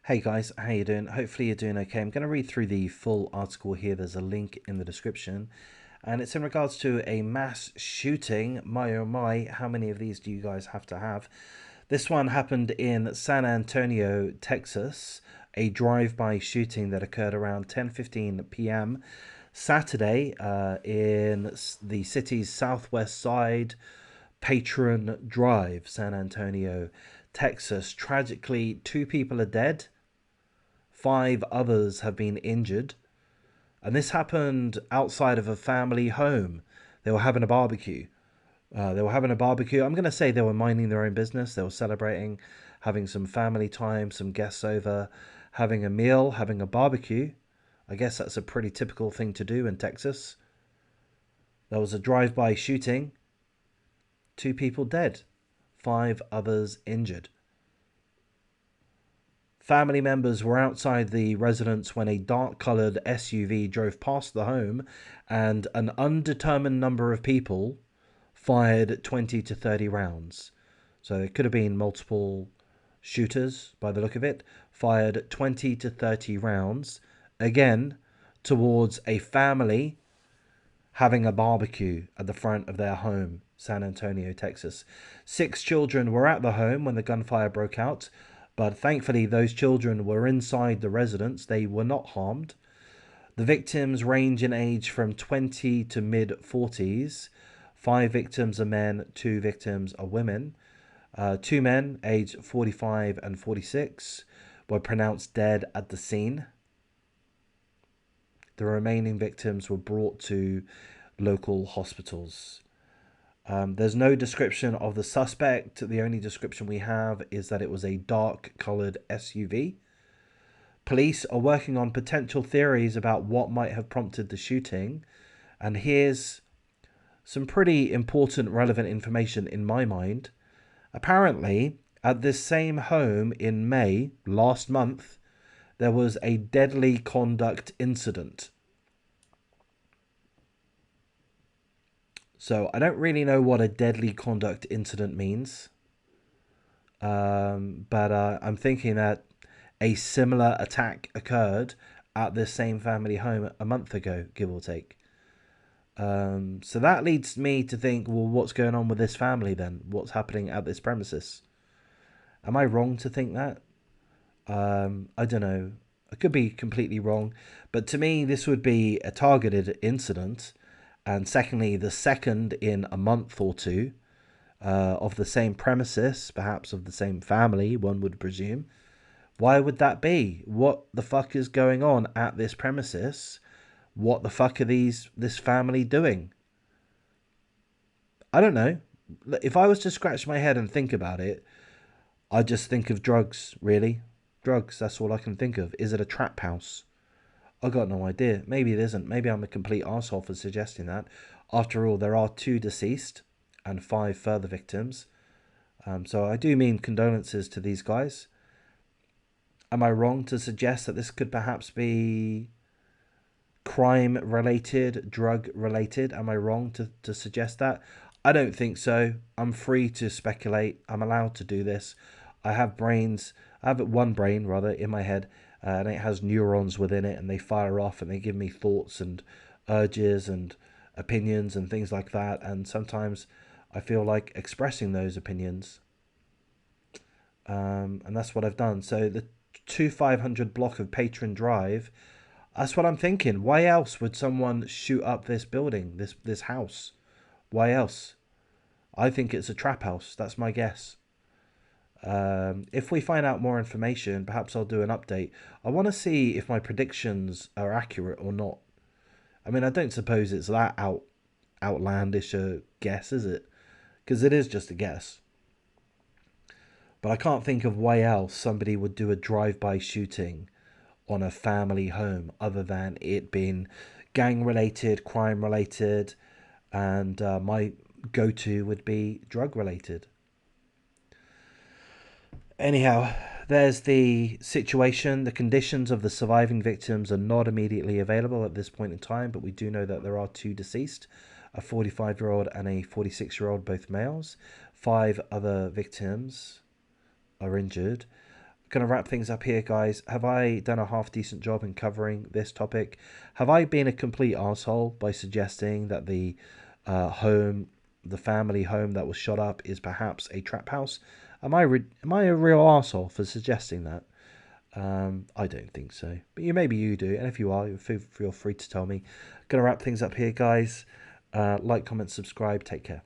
Hey guys, how you doing? Hopefully you're doing okay. I'm going to read through the full article here. There's a link in the description. And it's in regards to a mass shooting. My oh my, how many of these do you guys have to have? This one happened in San Antonio, Texas. A drive-by shooting that occurred around 10:15 p.m. Saturday in the city's southwest side, Patron Drive, San Antonio, Texas. Tragically, 2 people are dead. 5 others have been injured. And this happened outside of a family home. They were having a barbecue. I'm going to say they were minding their own business. They were celebrating, having some family time, some guests over, having a meal, having a barbecue. I guess that's a pretty typical thing to do in Texas. There was a drive-by shooting. 2 people dead. 5 others injured. Family members were outside the residence when a dark-coloured SUV drove past the home, and an undetermined number of people fired 20 to 30 rounds. So there could have been multiple shooters by the look of it. Fired 20 to 30 rounds, again, towards a family having a barbecue at the front of their home, San Antonio, Texas. 6 children were at the home when the gunfire broke out, but thankfully those children were inside the residence. They were not harmed. The victims range in age from 20 to mid-40s. 5 victims are men, 2 victims are women. 2 men, aged 45 and 46, were pronounced dead at the scene. The remaining victims were brought to local hospitals. There's no description of the suspect. The only description we have is that it was a dark-coloured SUV. Police are working on potential theories about what might have prompted the shooting. And here's some pretty important, relevant information in my mind. Apparently, at this same home in May last month, there was a deadly conduct incident. So I don't really know what a deadly conduct incident means. But I'm thinking that a similar attack occurred at this same family home a month ago, give or take. So that leads me to think, well, what's going on with this family then? What's happening at this premises? Am I wrong to think that? I don't know. I could be completely wrong. But to me, this would be a targeted incident. And secondly, the second in a month or two of the same premises, perhaps of the same family, one would presume. Why would that be? What the fuck is going on at this premises? What the fuck are this family doing? I don't know. If I was to scratch my head and think about it, I just think of drugs, really. Drugs, that's all I can think of. Is it a trap house? I got no idea. Maybe it isn't. Maybe I'm a complete arsehole for suggesting that. After all, there are 2 deceased and 5 further victims. So I do mean condolences to these guys. Am I wrong to suggest that this could perhaps be crime related, drug related? Am I wrong to suggest that? I don't think so. I'm free to speculate. I'm allowed to do this. I have brains. I have one brain, rather, in my head, and it has neurons within it, and they fire off and they give me thoughts and urges and opinions and things like that. And sometimes I feel like expressing those opinions. And that's what I've done. So the 2500 block of Patron Drive, that's what I'm thinking. Why else would someone shoot up this building, this house? Why else? I think it's a trap house. That's my guess. If we find out more information, perhaps I'll do an update. I want to see if my predictions are accurate or not. I mean, I don't suppose it's that outlandish a guess, is it? Because it is just a guess. But I can't think of why else somebody would do a drive-by shooting on a family home other than it being gang related, crime related, and my go-to would be drug related. Anyhow, there's the situation. The conditions of the surviving victims are not immediately available at this point in time, but we do know that there are 2 deceased, a 45-year-old and a 46-year-old, both males. 5 other victims are injured. Gonna wrap things up here, guys. Have I done a half decent job in covering this topic? Have I been a complete arsehole by suggesting that the the family home that was shot up is perhaps a trap house? Am I a real arsehole for suggesting that? I don't think so, but maybe you do, and if you are, feel free to tell me. Gonna wrap things up here, guys. Like, comment, subscribe. Take care.